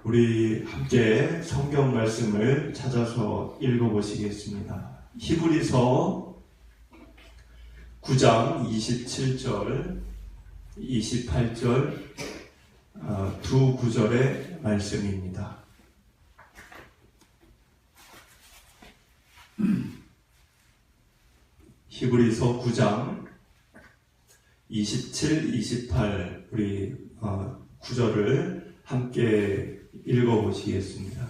우리 함께 성경 말씀을 찾아서 읽어보시겠습니다. 히브리서 9장 27절, 28절 두 구절의 말씀입니다. 히브리서 9장 27, 28 우리 구절을 함께 읽어보시겠습니다.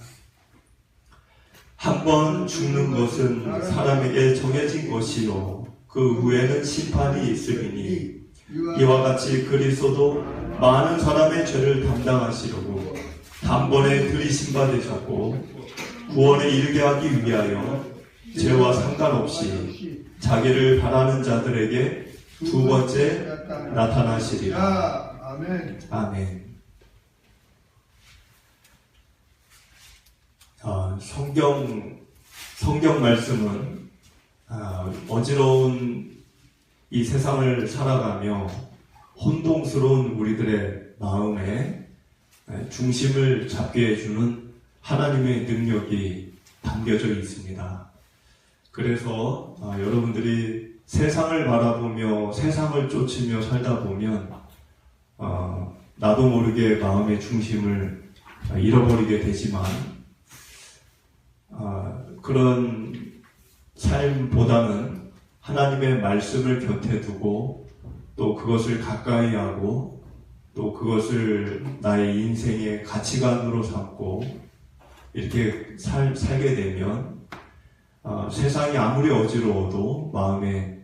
한 번 죽는 것은 사람에게 정해진 것이요 그 후에는 심판이 있으리니 이와 같이 그리스도도 많은 사람의 죄를 담당하시려고 단번에 들이심 받으셨고 구원에 이르게 하기 위하여 죄와 상관없이 자기를 바라는 자들에게 두 번째 나타나시리라. 아멘. 성경 말씀은 어지러운 이 세상을 살아가며 혼동스러운 우리들의 마음에 중심을 잡게 해주는 하나님의 능력이 담겨져 있습니다. 그래서 여러분들이 세상을 바라보며 세상을 쫓으며 살다 보면 나도 모르게 마음의 중심을 잃어버리게 되지만 그런 삶보다는 하나님의 말씀을 곁에 두고 또 그것을 가까이 하고 또 그것을 나의 인생의 가치관으로 삼고 이렇게 살게 되면 세상이 아무리 어지러워도 마음에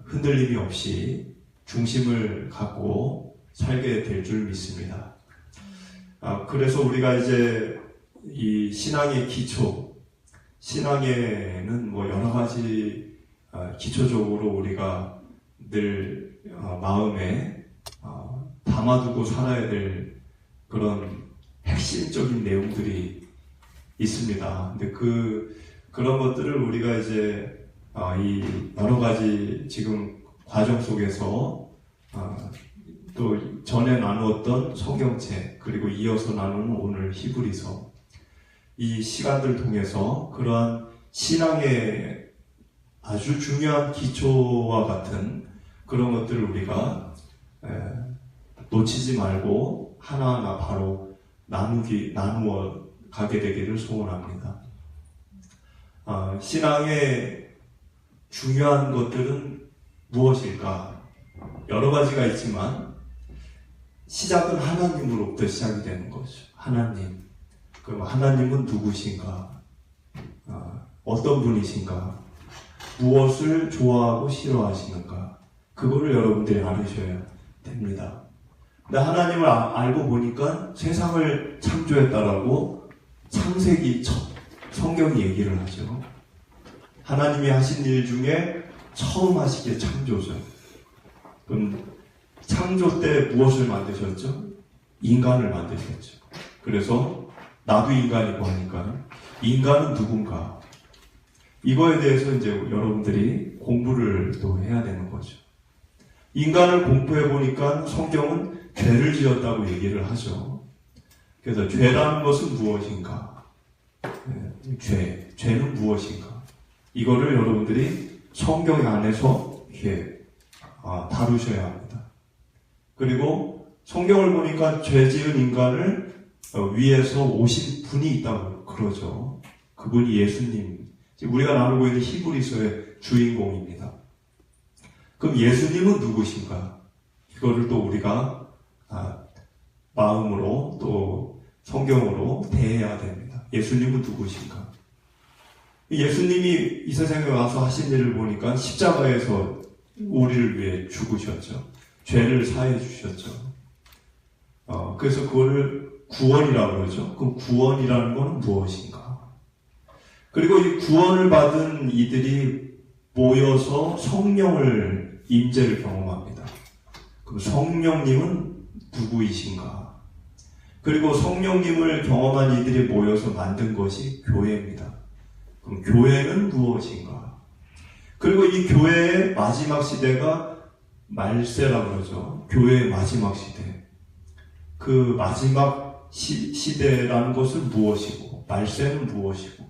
흔들림이 없이 중심을 갖고 살게 될 줄 믿습니다. 그래서 우리가 이제 이 신앙의 기초, 신앙에는 뭐 여러 가지 기초적으로 우리가 늘 마음에 담아두고 살아야 될 그런 핵심적인 내용들이 있습니다. 근데 그런 것들을 우리가 이제 이 여러 가지 지금 과정 속에서 또 전에 나누었던 성경책 그리고 이어서 나누는 오늘 히브리서 이 시간들 통해서 그러한 신앙의 아주 중요한 기초와 같은 그런 것들을 우리가 놓치지 말고 하나하나 바로 나누어 가게 되기를 소원합니다. 신앙의 중요한 것들은 무엇일까? 여러 가지가 있지만 시작은 하나님으로부터 시작이 되는 거죠. 하나님. 그럼 하나님은 누구신가? 어떤 분이신가? 무엇을 좋아하고 싫어하시는가? 그거를 여러분들이 알으셔야 됩니다. 근데 하나님을 알고 보니까 세상을 창조했다라고 창세기 성경이 얘기를 하죠. 하나님이 하신 일 중에 처음 하신 게 창조죠. 그럼 창조 때 무엇을 만드셨죠? 인간을 만드셨죠. 그래서 나도 인간이고 하니까 인간은 누군가? 이거에 대해서 이제 여러분들이 공부를 또 해야 되는 거죠. 인간을 공부해 보니까 성경은 죄를 지었다고 얘기를 하죠. 그래서 죄라는 것은 무엇인가? 죄는 무엇인가? 이거를 여러분들이 성경 안에서 이렇게 다루셔야 합니다. 그리고 성경을 보니까 죄 지은 인간을 위에서 오신 분이 있다고 그러죠. 그분이 예수님. 우리가 나누고 있는 히브리서의 주인공입니다. 그럼 예수님은 누구신가? 이거를 또 우리가 마음으로 또 성경으로 대해야 됩니다. 예수님은 누구신가? 예수님이 이 세상에 와서 하신 일을 보니까 십자가에서 우리를 위해 죽으셨죠. 죄를 사해 주셨죠. 그래서 그거를 구원이라고 그러죠. 그럼 구원이라는 건 무엇인가? 그리고 이 구원을 받은 이들이 모여서 성령을 임재를 경험합니다. 그럼 성령님은 누구이신가? 그리고 성령님을 경험한 이들이 모여서 만든 것이 교회입니다. 그럼 교회는 무엇인가? 그리고 이 교회의 마지막 시대가 말세라고 그러죠. 교회의 마지막 시대. 그 마지막 시대라는 것은 무엇이고 말세는 무엇이고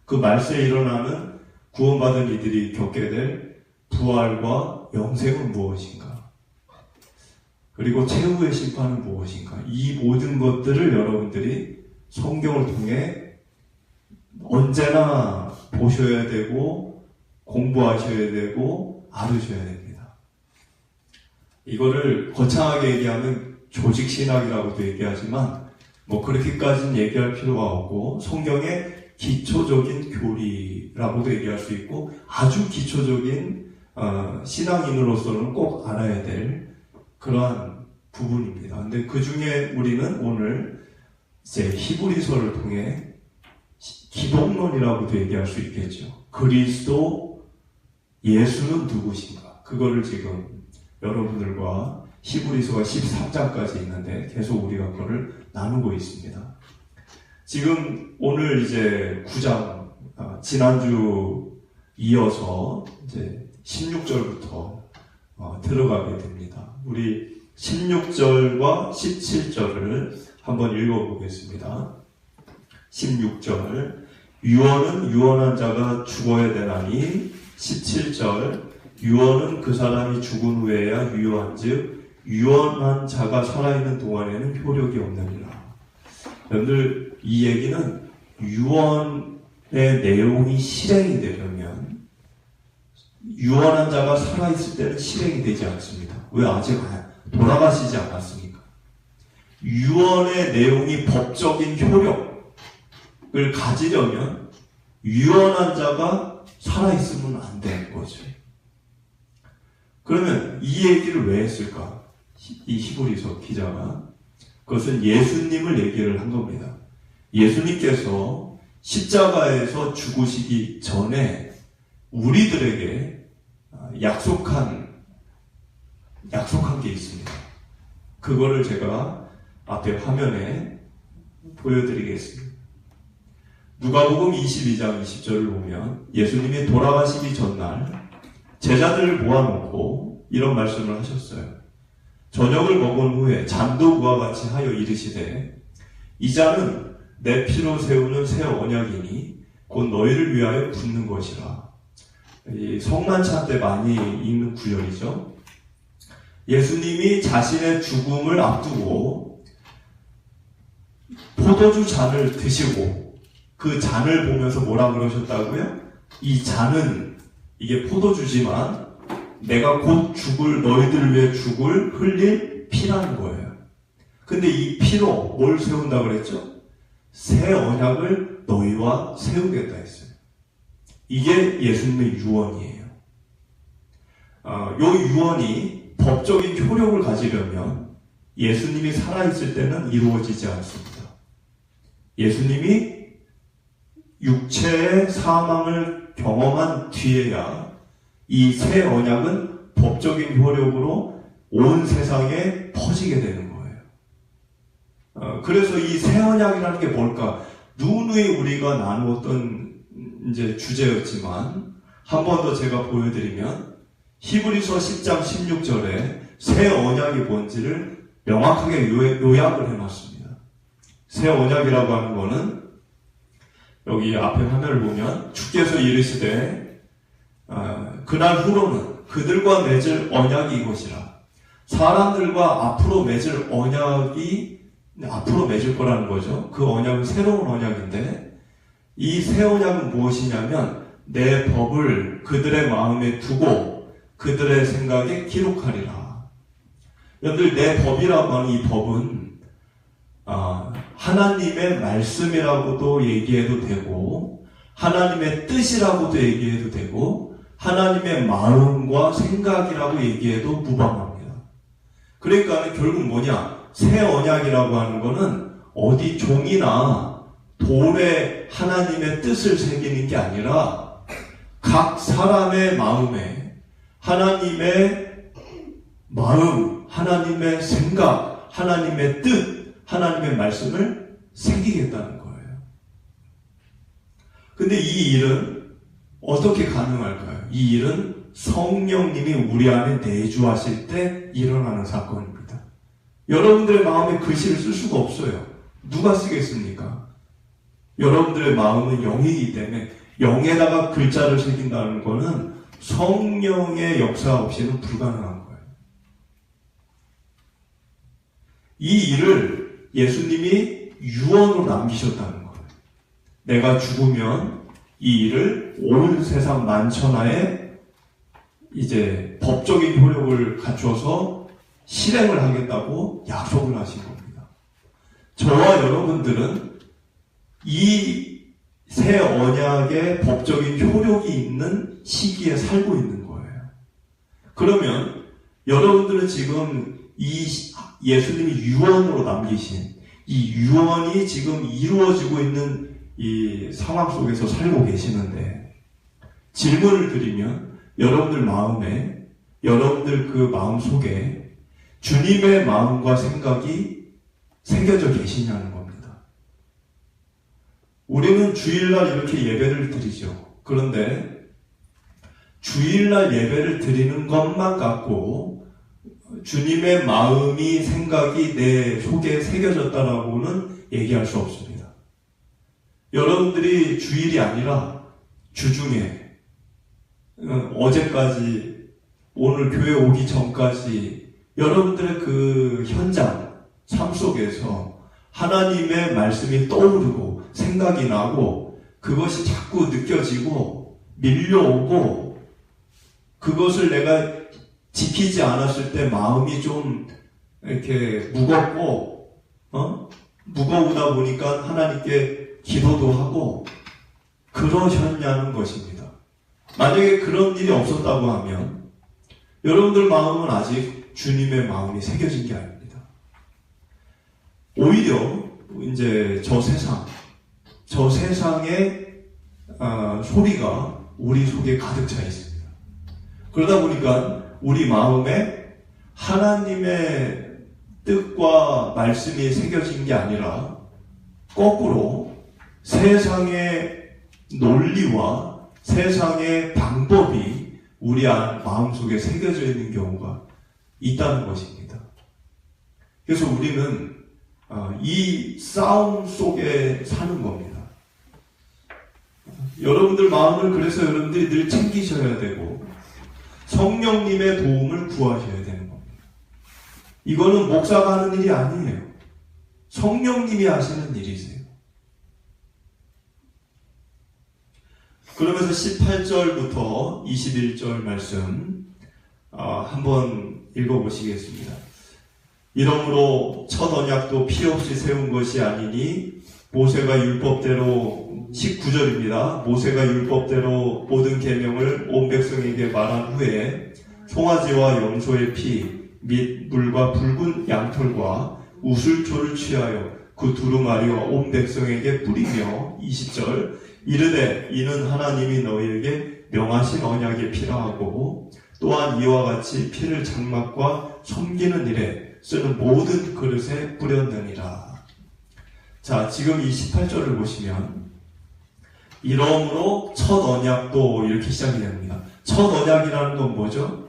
그 말세에 일어나는 구원받은 이들이 겪게 될 부활과 영생은 무엇인가, 그리고 최후의 심판은 무엇인가, 이 모든 것들을 여러분들이 성경을 통해 언제나 보셔야 되고 공부하셔야 되고 알으셔야 됩니다. 이거를 거창하게 얘기하면 조직신학이라고도 얘기하지만 그렇게까지는 얘기할 필요가 없고 성경의 기초적인 교리라고도 얘기할 수 있고 아주 기초적인 신앙인으로서는 꼭 알아야 될 그러한 부분입니다. 근데 그 중에 우리는 오늘 이제 히브리서를 통해 기독론이라고도 얘기할 수 있겠죠. 그리스도 예수는 누구신가? 그거를 지금 여러분들과 히브리서가 13장까지 있는데 계속 우리가 그거를 나누고 있습니다. 지금 오늘 이제 9장, 지난주 이어서 이제 16절부터 들어가게 됩니다. 우리 16절과 17절을 한번 읽어보겠습니다. 16절, 유언은 유언한 자가 죽어야 되나니, 17절, 유언은 그 사람이 죽은 후에야 유효한즉 유언한 자가 살아있는 동안에는 효력이 없느니라. 여러분들, 이 얘기는 유언의 내용이 실행이 되려면 유언한 자가 살아있을 때는 실행이 되지 않습니다. 왜? 아직 돌아가시지 않았으니까. 유언의 내용이 법적인 효력을 가지려면 유언한 자가 살아있으면 안 되는 거죠. 그러면 이 얘기를 왜 했을까? 이 히브리서 기자가. 그것은 예수님을 얘기를 한 겁니다. 예수님께서 십자가에서 죽으시기 전에 우리들에게 약속한 게 있습니다. 그거를 제가 앞에 화면에 보여드리겠습니다. 누가복음 22장 20절을 보면 예수님이 돌아가시기 전날 제자들을 모아놓고 이런 말씀을 하셨어요. 저녁을 먹은 후에 잔도 그와 같이 하여 이르시되 이 잔은 내 피로 세우는 새 언약이니 곧 너희를 위하여 붓는 것이라. 이 성만찬 때 많이 읽는 구절이죠. 예수님이 자신의 죽음을 앞두고 포도주 잔을 드시고 그 잔을 보면서 뭐라 그러셨다고요? 이 잔은 이게 포도주지만 내가 곧 죽을, 너희들을 위해 죽을 흘릴 피라는 거예요. 근데 이 피로 뭘 세운다고 그랬죠? 새 언약을 너희와 세우겠다 했어요. 이게 예수님의 유언이에요. 요 유언이 법적인 효력을 가지려면 예수님이 살아있을 때는 이루어지지 않습니다. 예수님이 육체의 사망을 경험한 뒤에야 이 새 언약은 법적인 효력으로 온 세상에 퍼지게 되는 거예요. 그래서 이 새 언약이라는 게 뭘까? 누누이 우리가 나누었던 이제 주제였지만 한 번 더 제가 보여드리면 히브리서 10장 16절에 새 언약이 뭔지를 명확하게 요약을 해놨습니다. 새 언약이라고 하는 거는 여기 앞에 화면을 보면 주께서 이르시되 그날 후로는 그들과 맺을 언약이 이것이라. 사람들과 앞으로 맺을 언약이 앞으로 맺을 거라는 거죠. 그 언약은 새로운 언약인데 이 새 언약은 무엇이냐면 내 법을 그들의 마음에 두고 그들의 생각에 기록하리라. 여러분들, 내 법이라고 하는 이 법은 하나님의 말씀이라고도 얘기해도 되고 하나님의 뜻이라고도 얘기해도 되고 하나님의 마음과 생각이라고 얘기해도 무방합니다. 그러니까 결국 뭐냐? 새 언약이라고 하는 거는 어디 종이나 돌에 하나님의 뜻을 새기는 게 아니라 각 사람의 마음에 하나님의 마음, 하나님의 생각, 하나님의 뜻, 하나님의 말씀을 새기겠다는 거예요. 근데 이 일은 어떻게 가능할까요? 이 일은 성령님이 우리 안에 내주하실 때 일어나는 사건입니다. 여러분들의 마음에 글씨를 쓸 수가 없어요. 누가 쓰겠습니까? 여러분들의 마음은 영이기 때문에 영에다가 글자를 새긴다는 것은 성령의 역사 없이는 불가능한 거예요. 이 일을 예수님이 유언으로 남기셨다는 거예요. 내가 죽으면 이 일을 온 세상 만천하에 이제 법적인 효력을 갖춰서 실행을 하겠다고 약속을 하신 겁니다. 저와 여러분들은 이 새 언약의 법적인 효력이 있는 시기에 살고 있는 거예요. 그러면 여러분들은 지금 이 예수님이 유언으로 남기신 이 유언이 지금 이루어지고 있는 이 상황 속에서 살고 계시는데, 질문을 드리면 여러분들 마음에, 여러분들 그 마음 속에 주님의 마음과 생각이 새겨져 계시냐는 겁니다. 우리는 주일날 이렇게 예배를 드리죠. 그런데 주일날 예배를 드리는 것만 갖고 주님의 마음이, 생각이 내 속에 새겨졌다라고는 얘기할 수 없습니다. 여러분들이 주일이 아니라 주중에, 어제까지, 오늘 교회 오기 전까지 여러분들의 그 현장, 삶 속에서 하나님의 말씀이 떠오르고 생각이 나고 그것이 자꾸 느껴지고 밀려오고, 그것을 내가 지키지 않았을 때 마음이 좀 이렇게 무겁고, 무거우다 보니까 하나님께 기도도 하고 그러셨냐는 것입니다. 만약에 그런 일이 없었다고 하면 여러분들 마음은 아직 주님의 마음이 새겨진 게 아닙니다. 오히려 이제 저 세상의 소리가 우리 속에 가득 차 있습니다. 그러다 보니까 우리 마음에 하나님의 뜻과 말씀이 새겨진 게 아니라 거꾸로 세상의 논리와 세상의 방법이 우리 마음속에 새겨져 있는 경우가 있다는 것입니다. 그래서 우리는 이 싸움 속에 사는 겁니다. 여러분들 마음을 그래서 여러분들이 늘 챙기셔야 되고 성령님의 도움을 구하셔야 되는 겁니다. 이거는 목사가 하는 일이 아니에요. 성령님이 하시는 일이세요. 그러면서 18절부터 21절 말씀 한번 읽어보시겠습니다. 이러므로 첫 언약도 피 없이 세운 것이 아니니 모세가 율법대로, 19절입니다. 모세가 율법대로 모든 계명을 온 백성에게 말한 후에 송아지와 염소의 피 및 물과 붉은 양털과 우슬초를 취하여 그 두루마리와 온 백성에게 뿌리며, 20절, 이르되 이는 하나님이 너희에게 명하신 언약의 피라 하고 또한 이와 같이 피를 장막과 섬기는 일에 쓰는 모든 그릇에 뿌렸느니라. 자, 지금 이 18절을 보시면 이러므로 첫 언약도 이렇게 시작이 됩니다. 첫 언약이라는 건 뭐죠?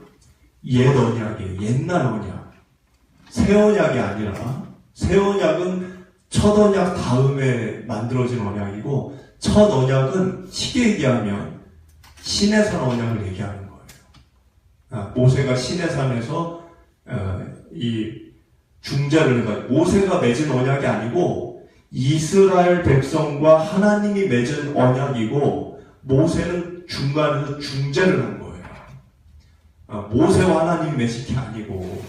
옛 언약이에요. 옛날 언약. 새 언약이 아니라, 새 언약은 첫 언약 다음에 만들어진 언약이고, 첫 언약은 쉽게 얘기하면 시내산 언약을 얘기하는 거예요. 모세가 시내산에서 이 중재를 해가지고, 모세가 맺은 언약이 아니고 이스라엘 백성과 하나님이 맺은 언약이고, 모세는 중간에서 중재를 한 거예요. 모세와 하나님이 맺은 게 아니고.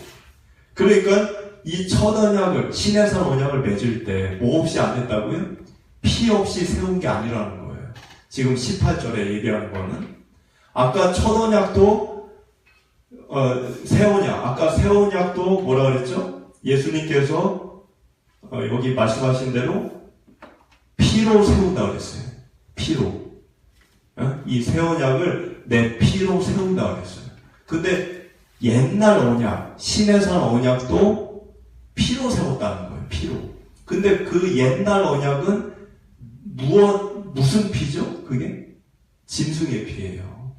그러니까 이 첫 언약을, 시내산 언약을 맺을 때 뭐 없이 안 했다고요? 피 없이 세운 게 아니라는 거예요. 지금 18절에 얘기하는 거는, 아까 첫 언약도 새 언약, 아까 새 언약도 뭐라 그랬죠? 예수님께서 여기 말씀하신 대로 피로 세운다 그랬어요. 피로. 이 새 언약을 내 피로 세운다 그랬어요. 근데 옛날 언약, 시내산 언약도 피로 세웠다는 거예요. 피로. 근데 그 옛날 언약은 무슨 피죠? 그게? 짐승의 피예요.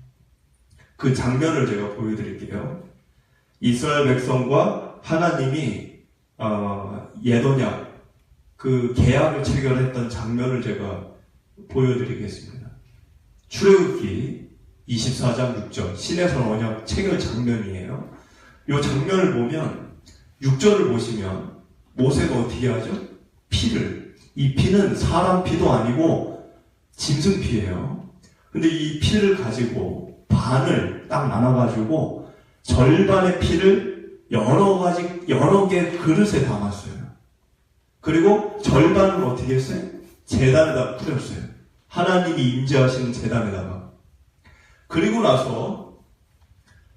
그 장면을 제가 보여드릴게요. 이스라엘 백성과 하나님이 옛 언약, 그 계약을 체결했던 장면을 제가 보여드리겠습니다. 출애굽기 24장 6절 시내산 언약 체결 장면이에요. 이 장면을 보면 6절을 보시면 모세가 어떻게 하죠? 이 피는 사람 피도 아니고 짐승 피예요. 근데 이 피를 가지고 반을 딱 나눠가지고 절반의 피를 여러 개 그릇에 담았어요. 그리고 절반을 어떻게 했어요? 제단에다 뿌렸어요. 하나님이 임재하시는 제단에다가. 그리고 나서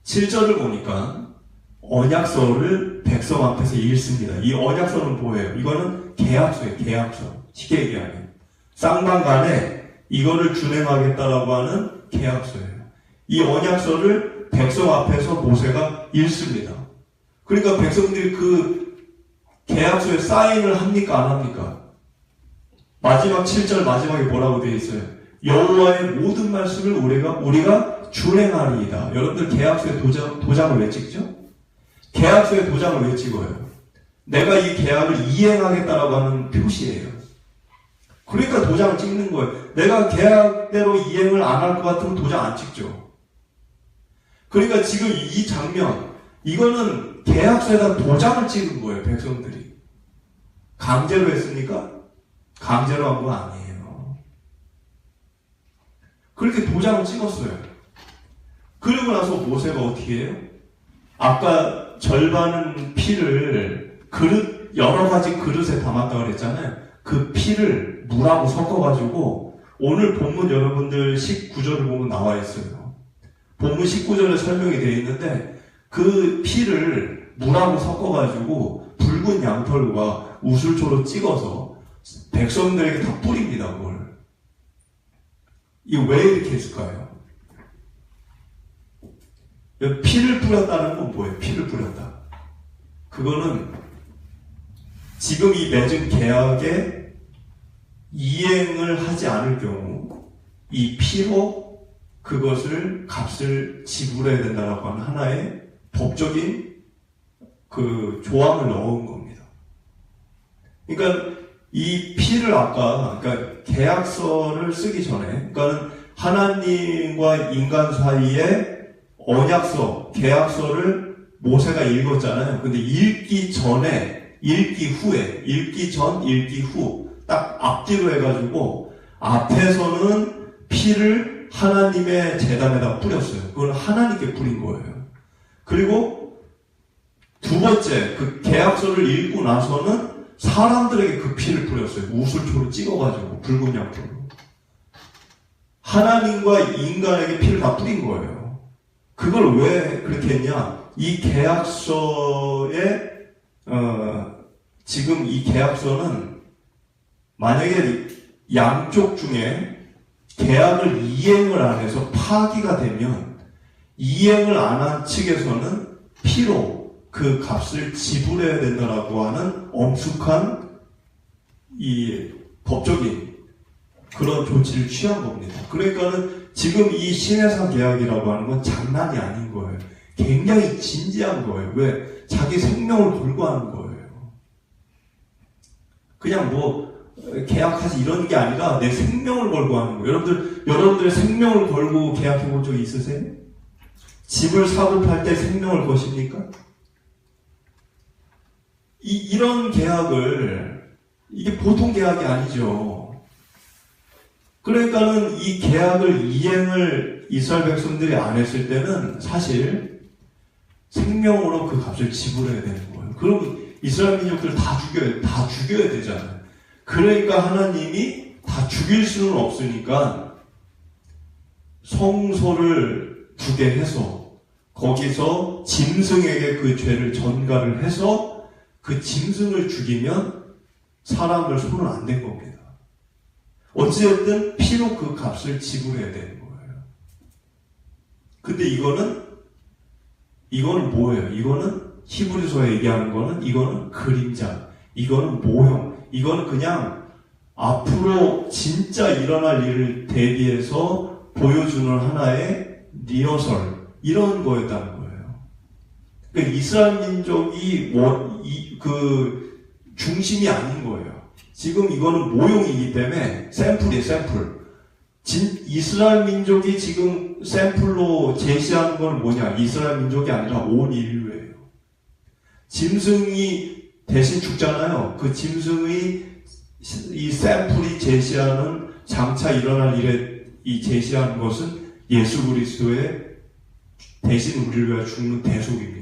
7절을 보니까 언약서를 백성 앞에서 읽습니다. 이 언약서는 뭐예요? 이거는 계약서예요. 계약서. 쉽게 얘기하면 쌍방간에 이거를 준행하겠다라고 하는 계약서예요. 이 언약서를 백성 앞에서 모세가 읽습니다. 그러니까 백성들이 그 계약서에 사인을 합니까? 안 합니까? 마지막 7절 마지막에 뭐라고 되어 있어요? 여호와의 모든 말씀을 우리가 준행하리이다. 여러분들 계약서에 도장을 왜 찍죠? 계약서에 도장을 왜 찍어요? 내가 이 계약을 이행하겠다라고 하는 표시예요. 그러니까 도장을 찍는 거예요. 내가 계약대로 이행을 안 할 것 같으면 도장 안 찍죠. 그러니까 지금 이 장면, 이거는 계약서에다 도장을 찍은 거예요, 백성들이. 강제로 했습니까? 강제로 한 거 아니에요. 그렇게 도장을 찍었어요. 그리고 나서 모세가 어떻게 해요? 아까 절반은 피를 여러 가지 그릇에 담았다고 그랬잖아요. 그 피를 물하고 섞어가지고 오늘 본문 여러분들 19절을 보면 나와 있어요. 본문 19절에 설명이 되어 있는데 그 피를 물하고 섞어가지고 붉은 양털과 우슬초로 찍어서 백성들에게 다 뿌립니다. 그걸. 이거 왜 이렇게 했을까요? 피를 뿌렸다는 건 뭐예요? 피를 뿌렸다. 그거는 지금 이 맺은 계약에 이행을 하지 않을 경우 이 피로 그것을 값을 지불해야 된다라고 하는 하나의 법적인 그 조항을 넣은 겁니다. 그러니까 이 피를 그러니까 계약서를 쓰기 전에, 그러니까 하나님과 인간 사이에 언약서, 계약서를 모세가 읽었잖아요. 근데 읽기 전에, 읽기 전, 읽기 후, 딱 앞뒤로 해가지고, 앞에서는 피를 하나님의 제단에다 뿌렸어요. 그걸 하나님께 뿌린 거예요. 그리고 두 번째, 그 계약서를 읽고 나서는 사람들에게 그 피를 뿌렸어요. 우슬초로 찍어가지고, 붉은 양털로. 하나님과 인간에게 피를 다 뿌린 거예요. 그걸 왜 그렇게 했냐? 이 계약서에, 지금 이 계약서는 만약에 양쪽 중에 계약을 이행을 안 해서 파기가 되면 이행을 안 한 측에서는 피로 그 값을 지불해야 된다라고 하는 엄숙한 이 법적인 그런 조치를 취한 겁니다. 그러니까는 지금 이 시내산 계약이라고 하는 건 장난이 아닌 거예요. 굉장히 진지한 거예요. 왜? 자기 생명을 걸고 하는 거예요. 그냥 계약하지 이런 게 아니라 내 생명을 걸고 하는 거예요. 여러분들 생명을 걸고 계약해 본 적이 있으세요? 집을 사고 팔 때 생명을 거십니까? 이런 계약을, 이게 보통 계약이 아니죠. 그러니까는 이 계약을 이행을 이스라엘 백성들이 안 했을 때는 사실 생명으로 그 값을 지불해야 되는 거예요. 그럼 이스라엘 민족들 다 죽여야 되잖아요. 그러니까 하나님이 다 죽일 수는 없으니까 성소를 두게 해서 거기서 짐승에게 그 죄를 전가를 해서 그 짐승을 죽이면 사람을 손을 안 댄 겁니다. 어찌됐든 피로 그 값을 지불해야 되는 거예요. 근데 이거는 뭐예요? 이거는 히브리서에 얘기하는 거는 이거는 그림자, 이거는 모형, 이거는 그냥 앞으로 진짜 일어날 일을 대비해서 보여주는 하나의 리허설, 이런 거였다는 거예요. 그러니까 이스라엘 민족이 그 중심이 아닌 거예요. 지금 이거는 모형이기 때문에 샘플이에요, 샘플. 이스라엘 민족이 지금 샘플로 제시하는 건 뭐냐? 이스라엘 민족이 아니라 온 인류예요. 짐승이 대신 죽잖아요. 그 짐승이 이 샘플이 제시하는 장차 일어날 일에 이 제시하는 것은 예수 그리스도의 대신 우리를 위하여 죽는 대속입니다.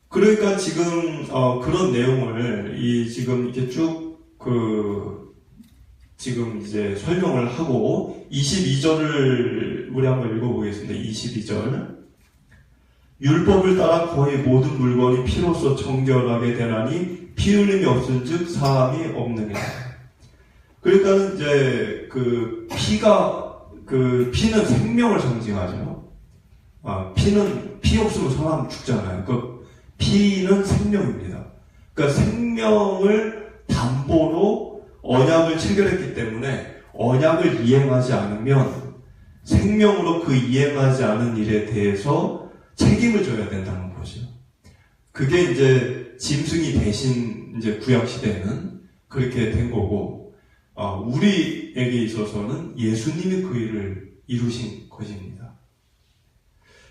그러니까 지금 그런 내용을 지금 이렇게 쭉 지금 이제 설명을 하고 22절을 우리 한번 읽어보겠습니다. 22절. 율법을 따라 거의 모든 물건이 피로써 정결하게 되나니 피 흘림이 없은즉 사함이 없느니라. 그러니까 이제 피는 생명을 상징하죠. 피 없으면 사람 죽잖아요. 피는 생명입니다. 그러니까 생명을 담보로 언약을 체결했기 때문에 언약을 이행하지 않으면 생명으로 그 이행하지 않은 일에 대해서 책임을 져야 된다는 거죠. 그게 이제 짐승이 대신 이제 구약 시대는 그렇게 된 거고, 우리에게 있어서는 예수님이 그 일을 이루신 것입니다.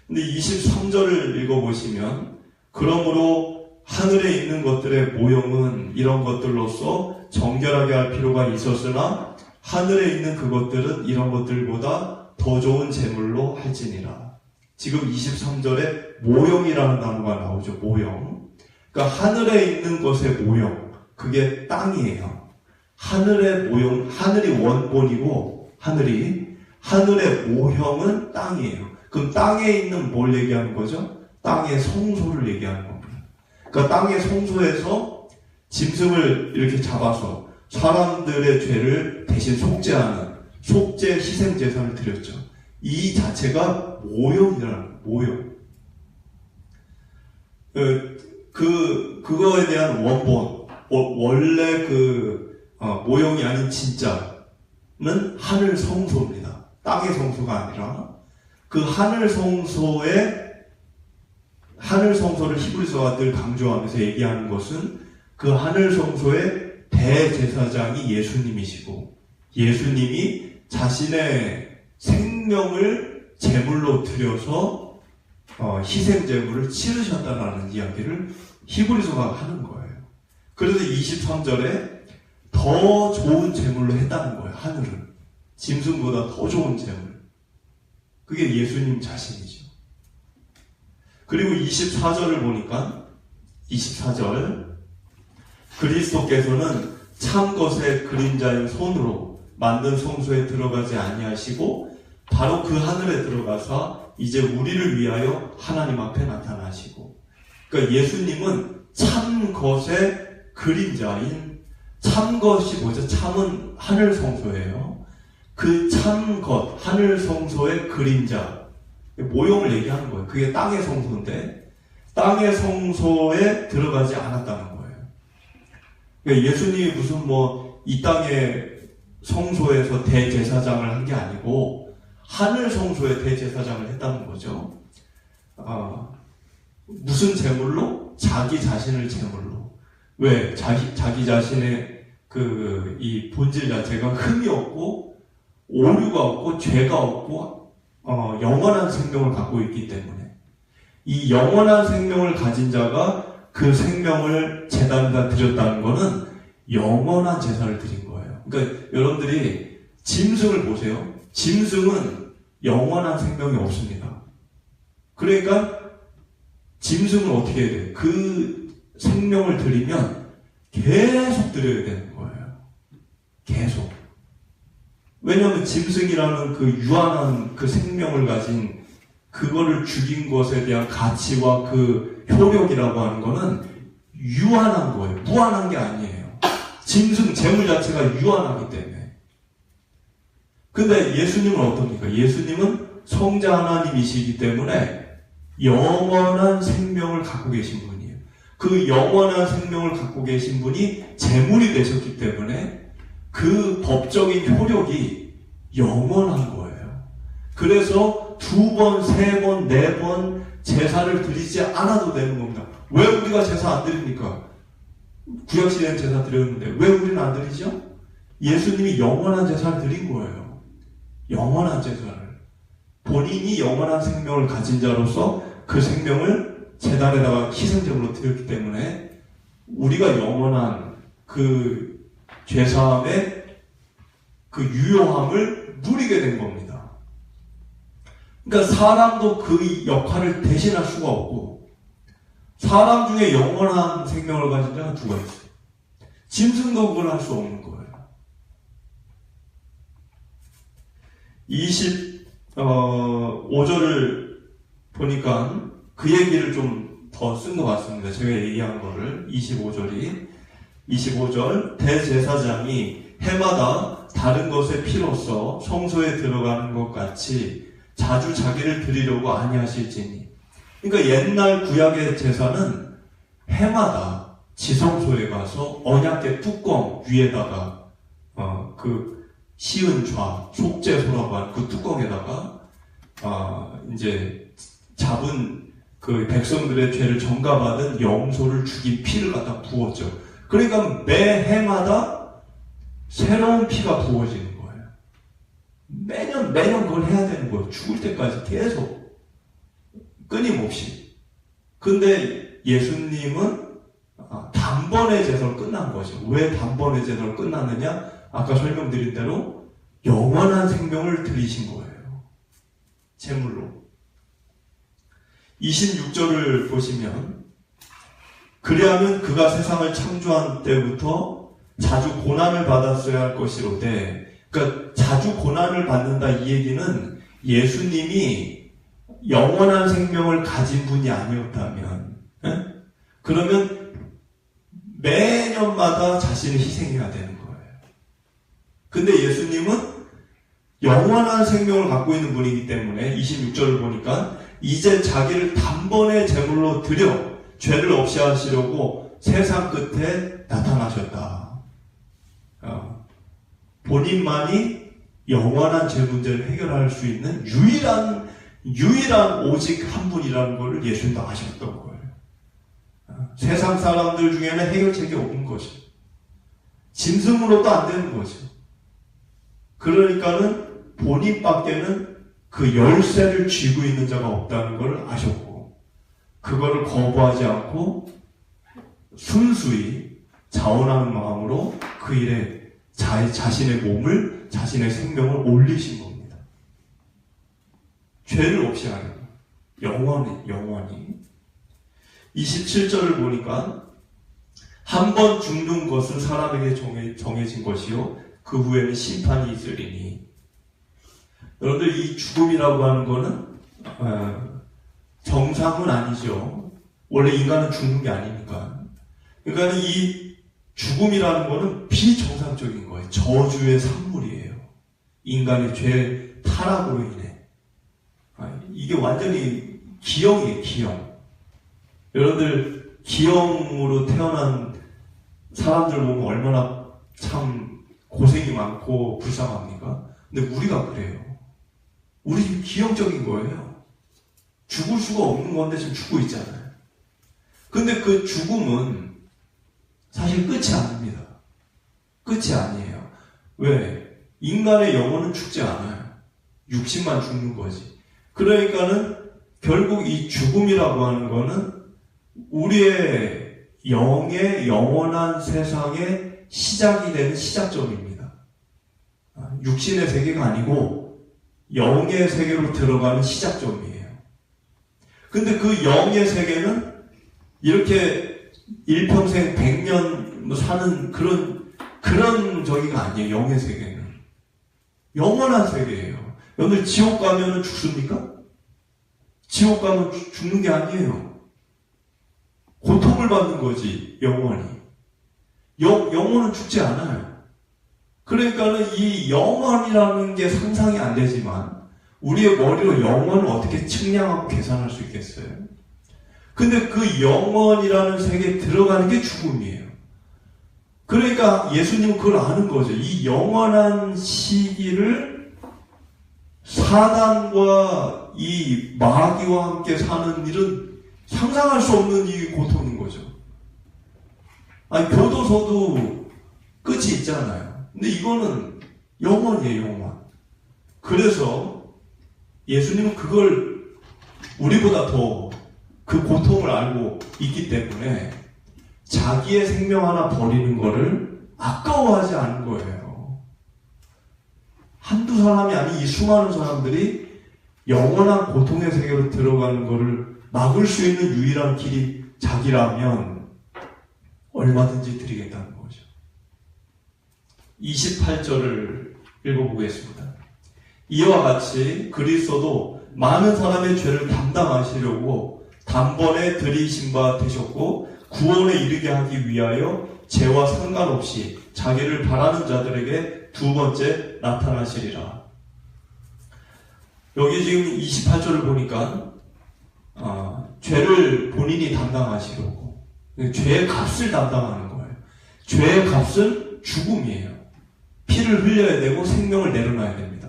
근데 23절을 읽어보시면, 그러므로 하늘에 있는 것들의 모형은 이런 것들로서 정결하게 할 필요가 있었으나 하늘에 있는 그것들은 이런 것들보다 더 좋은 제물로 할지니라. 지금 23절에 모형이라는 단어가 나오죠. 모형. 그러니까 하늘에 있는 것의 모형, 그게 땅이에요. 하늘의 모형, 하늘이 원본이고 하늘의 모형은 땅이에요. 그럼 땅에 있는 뭘 얘기하는 거죠? 땅의 성소를 얘기하는 겁니다. 그러니까 땅의 성소에서 짐승을 이렇게 잡아서 사람들의 죄를 대신 속죄하는 속죄 희생 제사를 드렸죠. 이 자체가 모형이라는 모형. 그거에 대한 원본, 원래 모형이 아닌 진짜는 하늘 성소입니다. 땅의 성소가 아니라 그 하늘 성소를 히브리서가 늘 강조하면서 얘기하는 것은 그 하늘 성소의 대제사장이 예수님이시고 예수님이 자신의 생명을 제물로 드려서 희생제물을 치르셨다라는 이야기를 히브리서가 하는 거예요. 그래서 23절에 더 좋은 제물로 했다는 거예요. 하늘은 짐승보다 더 좋은 제물. 그게 예수님 자신이죠. 그리고 24절을 보니까 24절 그리스도께서는 참 것의 그림자인 손으로 만든 성소에 들어가지 아니하시고 바로 그 하늘에 들어가서 이제 우리를 위하여 하나님 앞에 나타나시고, 그러니까 예수님은 참 것의 그림자인, 참 것이 뭐죠? 참은 하늘 성소예요. 그 참 것, 하늘 성소의 그림자, 모형을 얘기하는 거예요. 그게 땅의 성소인데 땅의 성소에 들어가지 않았다는 거예요. 그러니까 예수님이 무슨 이 땅의 성소에서 대제사장을 한 게 아니고 하늘 성소에 대제사장을 했다는 거죠. 무슨 제물로? 자기 자신을 제물로. 왜? 자기 자신의 이 본질 자체가 흠이 없고 오류가 없고 죄가 없고 영원한 생명을 갖고 있기 때문에 이 영원한 생명을 가진 자가 그 생명을 제단에다 드렸다는 것은 영원한 제사를 드린 거예요. 그러니까 여러분들이 짐승을 보세요. 짐승은 영원한 생명이 없습니다. 그러니까 짐승은 어떻게 해야 돼요? 그 생명을 드리면 계속 드려야 되는 거예요. 계속. 왜냐하면 짐승이라는 그 유한한 그 생명을 가진 그거를 죽인 것에 대한 가치와 그 효력이라고 하는 거는 유한한 거예요. 무한한 게 아니에요. 짐승 재물 자체가 유한하기 때문에. 근데 예수님은 어떻습니까? 예수님은 성자 하나님이시기 때문에 영원한 생명을 갖고 계신 분이에요. 그 영원한 생명을 갖고 계신 분이 재물이 되셨기 때문에 그 법적인 효력이 영원한 거예요. 그래서 2번, 3번, 4번 제사를 드리지 않아도 되는 겁니다. 왜 우리가 제사 안 드립니까? 구약시대는 제사 드렸는데 왜 우리는 안 드리죠? 예수님이 영원한 제사를 드린 거예요. 영원한 제사를. 본인이 영원한 생명을 가진 자로서 그 생명을 제단에다가 희생제물로 드렸기 때문에 우리가 영원한 그 죄사함의 그 유효함을 누리게 된 겁니다. 그러니까 사람도 그 역할을 대신할 수가 없고, 사람 중에 영원한 생명을 가진 자가 누가 있어요? 짐승도 그걸 할 수 없는 거예요. 25절을 보니까 그 얘기를 좀 더 쓴 것 같습니다. 제가 얘기한 거를. 25절 대제사장이 해마다 다른 것의 피로써 성소에 들어가는 것 같이 자주 자기를 드리려고 아니하실지니. 그러니까 옛날 구약의 제사는 해마다 지성소에 가서 언약궤 뚜껑 위에다가 그 시은좌 속죄소라고 하는 그 뚜껑에다가 이제 잡은 그 백성들의 죄를 전가받은 염소를 죽인 피를 갖다 부었죠. 그러니까 매 해마다 새로운 피가 부어지는 거예요. 매년 그걸 해야 되는 거예요. 죽을 때까지 계속 끊임없이. 근데 예수님은 단번에 제사로 끝난 거죠. 왜 단번에 제사로 끝났느냐? 아까 설명드린 대로 영원한 생명을 드리신 거예요. 제물로. 26절을 보시면 그리하면 그가 세상을 창조한 때부터 자주 고난을 받았어야 할 것이로되, 그러니까 자주 고난을 받는다 이 얘기는 예수님이 영원한 생명을 가진 분이 아니었다면, 그러면 매년마다 자신을 희생해야 되는 거예요. 근데 예수님은 영원한 생명을 갖고 있는 분이기 때문에 26절을 보니까 이제 자기를 단번에 제물로 드려 죄를 없이 하시려고 세상 끝에 나타나셨다. 본인만이 영원한 죄 문제를 해결할 수 있는 유일한 오직 한 분이라는 것을 예수님도 아셨던 거예요. 세상 사람들 중에는 해결책이 없는 거죠. 짐승으로도 안 되는 거죠. 그러니까는 본인밖에는 그 열쇠를 쥐고 있는 자가 없다는 걸 아셨고, 그거를 거부하지 않고 순수히 자원하는 마음으로 그 일에 자신의 몸을, 자신의 생명을 올리신 겁니다. 죄를 없이 하는 영원히. 27절을 보니까 한 번 죽는 것은 사람에게 정해진 것이요 그 후에는 심판이 있으리니. 여러분들, 이 죽음이라고 하는 거는 정상은 아니죠. 원래 인간은 죽는 게 아니니까. 그러니까 이 죽음이라는 거는 비정상적인 거예요. 저주의 산물이에요. 인간의 죄 타락으로 인해. 이게 완전히 기형이에요, 기형. 여러분들, 기형으로 태어난 사람들 보면 얼마나 참 고생이 많고 불쌍합니까? 근데 우리가 그래요. 우리 지금 기형적인 거예요. 죽을 수가 없는 건데 지금 죽고 있잖아요. 근데 그 죽음은 사실 끝이 아닙니다. 끝이 아니에요. 왜? 인간의 영혼은 죽지 않아요. 육신만 죽는 거지. 그러니까는 결국 이 죽음이라고 하는 거는 우리의 영의 영원한 세상의 시작이 되는 시작점입니다. 육신의 세계가 아니고 영의 세계로 들어가는 시작점이에요. 근데 그 영의 세계는 이렇게 일평생 100년 사는 그런 저기가 아니에요. 영의 세계는 영원한 세계예요. 여러분들, 지옥 가면은 죽습니까? 지옥 가면 죽는 게 아니에요. 고통을 받는 거지, 영원히. 영혼은 죽지 않아요. 그러니까는 이 영원이라는 게 상상이 안 되지만 우리의 머리로 영원을 어떻게 측량하고 계산할 수 있겠어요? 근데 그 영원이라는 세계에 들어가는 게 죽음이에요. 그러니까 예수님은 그걸 아는 거죠. 이 영원한 시기를 사단과 이 마귀와 함께 사는 일은 상상할 수 없는 이 고통인 거죠. 아니, 교도소도 끝이 있잖아요. 근데 이거는 영원이에요, 영원. 그래서 예수님은 그걸 우리보다 더 그 고통을 알고 있기 때문에 자기의 생명 하나 버리는 거를 아까워하지 않은 거예요. 한두 사람이 아닌 이 수많은 사람들이 영원한 고통의 세계로 들어가는 거를 막을 수 있는 유일한 길이 자기라면 얼마든지 드리겠다는 거죠. 28절을 읽어보겠습니다. 이와 같이 그리스도도 많은 사람의 죄를 담당하시려고 단번에 들이신 바 되셨고 구원에 이르게 하기 위하여 죄와 상관없이 자기를 바라는 자들에게 두 번째 나타나시리라. 여기 지금 28절을 보니까 죄를 본인이 담당하시려고, 죄의 값을 담당하는 거예요. 죄의 값은 죽음이에요. 피를 흘려야 되고 생명을 내려놔야 됩니다.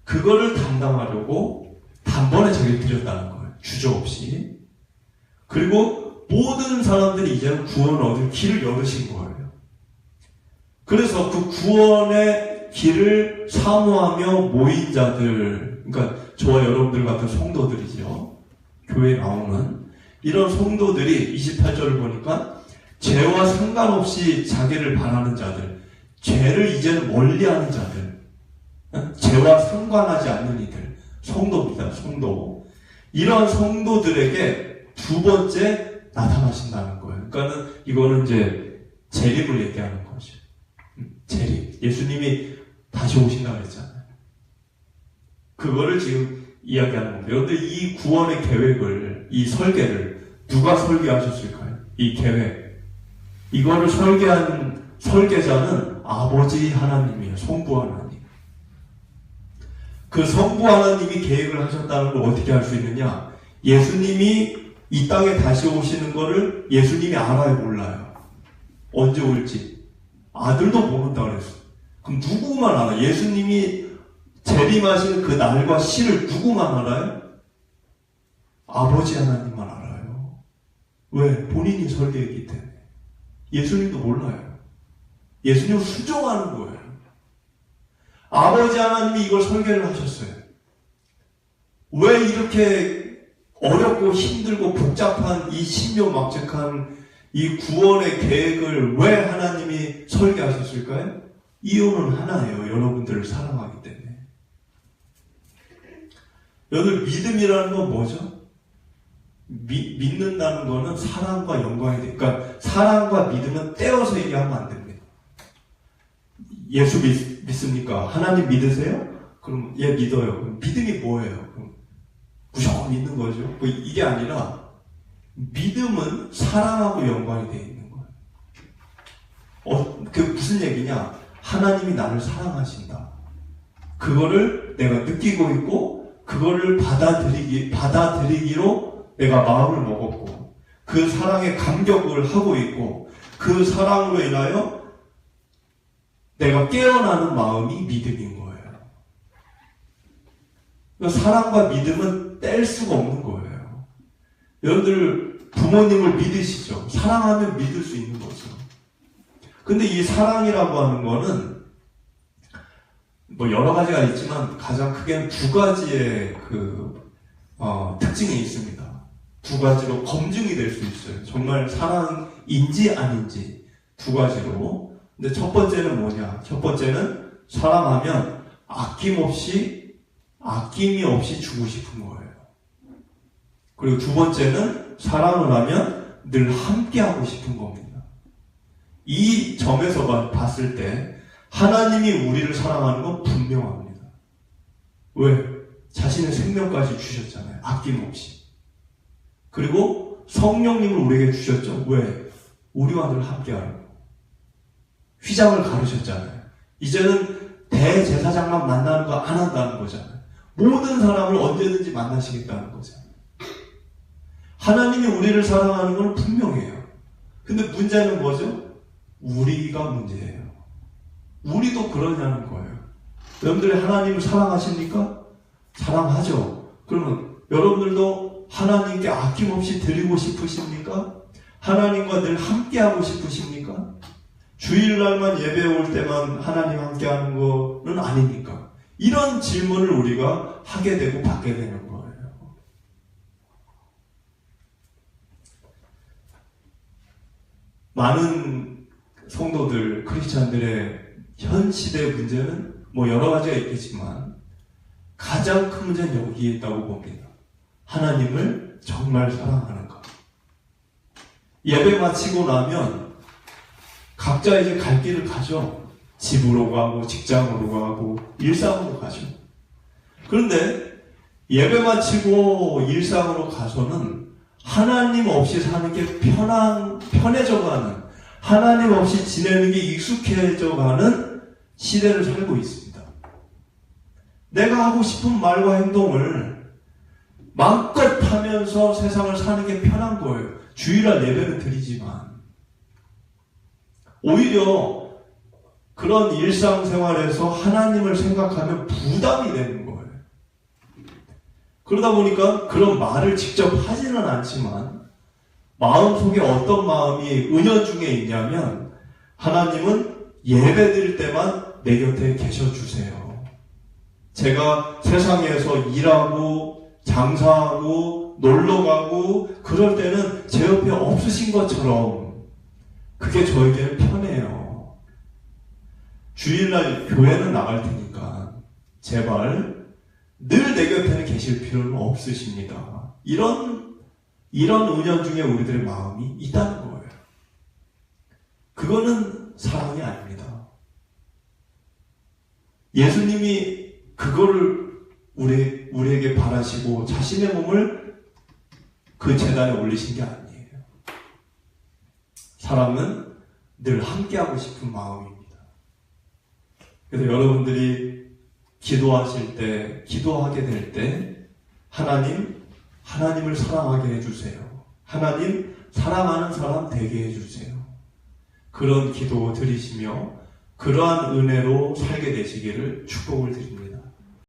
그거를 담당하려고 단번에 자기를 드렸다는 거예요. 주저없이. 그리고 모든 사람들이 이제는 구원을 얻을 길을 열으신 거예요. 그래서 그 구원의 길을 사모하며 모인 자들, 그러니까 저와 여러분들 같은 성도들이죠. 교회에 나오는 이런 성도들이 28절을 보니까 죄와 상관없이 자기를 바라는 자들, 죄를 이제는 멀리하는 자들, 죄와 상관하지 않는 이들, 성도입니다. 성도. 이런 성도들에게 두 번째 나타나신다는 거예요. 그러니까는 이거는 이제 재림을 얘기하는 거죠. 재림. 예수님이 다시 오신다고 했잖아요. 그거를 지금 이야기하는 겁니다. 그런데 이 구원의 계획을, 이 설계를 누가 설계하셨을까요? 이 계획. 이거를 설계한 설계자는 아버지 하나님이에요. 성부 하나님. 그 성부 하나님이 계획을 하셨다는 걸 어떻게 알 수 있느냐? 예수님이 이 땅에 다시 오시는 거를 예수님이 알아요, 몰라요? 언제 올지. 아들도 모른다 그랬어요. 그럼 누구만 알아요? 예수님이 재림하시는 그 날과 시를 누구만 알아요? 아버지 하나님만 알아요. 왜? 본인이 설계했기 때문에. 예수님도 몰라요. 예수님은 수정하는 거예요. 아버지 하나님이 이걸 설계를 하셨어요. 왜 이렇게 어렵고 힘들고 복잡한 이 신묘막측한 이 구원의 계획을 왜 하나님이 설계하셨을까요? 이유는 하나예요. 여러분들을 사랑하기 때문에. 여러분, 믿음이라는 건 뭐죠? 믿는다는 거는 사랑과 연관이 돼요. 그러니까 사랑과 믿음은 떼어서 얘기하면 안 됩니다. 예수 믿습니까? 하나님 믿으세요? 그럼 예, 믿어요. 그럼 믿음이 뭐예요? 그럼 무조건 믿는 거죠. 이게 아니라 믿음은 사랑하고 연관이 되어 있는 거예요. 그 무슨 얘기냐? 하나님이 나를 사랑하신다. 그거를 내가 느끼고 있고 그거를 받아들이기로 내가 마음을 먹었고 그 사랑에 감격을 하고 있고 그 사랑으로 인하여 내가 깨어나는 마음이 믿음인 거예요. 사랑과 믿음은 뗄 수가 없는 거예요. 여러분들 부모님을 믿으시죠? 사랑하면 믿을 수 있는 거죠. 근데 이 사랑이라고 하는 거는 뭐 여러 가지가 있지만 가장 크게는 두 가지의 특징이 있습니다. 두 가지로 검증이 될 수 있어요. 정말 사랑인지 아닌지 두 가지로. 근데 첫 번째는 뭐냐? 첫 번째는 사랑하면 아낌이 없이 주고 싶은 거예요. 그리고 두 번째는 사랑을 하면 늘 함께하고 싶은 겁니다. 이 점에서 봤을 때 하나님이 우리를 사랑하는 건 분명합니다. 왜? 자신의 생명까지 주셨잖아요. 아낌없이. 그리고 성령님을 우리에게 주셨죠. 왜? 우리와 늘 함께하라고. 휘장을 가르셨잖아요. 이제는 대제사장만 만나는 거 안 한다는 거잖아요. 모든 사람을 언제든지 만나시겠다는 거잖아요. 하나님이 우리를 사랑하는 건 분명해요. 근데 문제는 뭐죠? 우리가 문제예요. 우리도 그러냐는 거예요. 여러분들이 하나님을 사랑하십니까? 사랑하죠. 그러면 여러분들도 하나님께 아낌없이 드리고 싶으십니까? 하나님과 늘 함께하고 싶으십니까? 주일날만 예배 올 때만 하나님 함께하는 거는 아니니까. 이런 질문을 우리가 하게 되고 받게 되는 거예요. 많은 성도들, 크리스찬들의 현 시대의 문제는 뭐 여러 가지가 있겠지만 가장 큰 문제는 여기에 있다고 봅니다. 하나님을 정말 사랑하는 것. 예배 마치고 나면 각자 이제 갈 길을 가죠. 집으로 가고 직장으로 가고 일상으로 가죠. 그런데 예배 마치고 일상으로 가서는 하나님 없이 사는 게 편해져가는, 하나님 없이 지내는 게 익숙해져가는 시대를 살고 있습니다. 내가 하고 싶은 말과 행동을 마음껏 하면서 세상을 사는 게 편한 거예요. 주일날 예배는 드리지만 오히려 그런 일상생활에서 하나님을 생각하면 부담이 되는 거예요. 그러다 보니까 그런 말을 직접 하지는 않지만 마음속에 어떤 마음이 은연중에 있냐면 하나님은 예배드릴 때만 내 곁에 계셔주세요. 제가 세상에서 일하고 장사하고 놀러가고 그럴 때는 제 옆에 없으신 것처럼 그게 저에게는 편해요. 주일날 교회는 나갈 테니까 제발 늘 내 곁에는 계실 필요는 없으십니다. 이런 은연중에 우리들의 마음이 있다는 거예요. 그거는 사랑이 아닙니다. 예수님이 그거를 우리에게 바라시고 자신의 몸을 그 제단에 올리신 게 아니에요. 사랑은 늘 함께하고 싶은 마음입니다. 그래서 여러분들이 기도하실 때, 기도하게 될 때 하나님을 사랑하게 해주세요. 하나님 사랑하는 사람 되게 해주세요. 그런 기도 드리시며 그러한 은혜로 살게 되시기를 축복을 드립니다.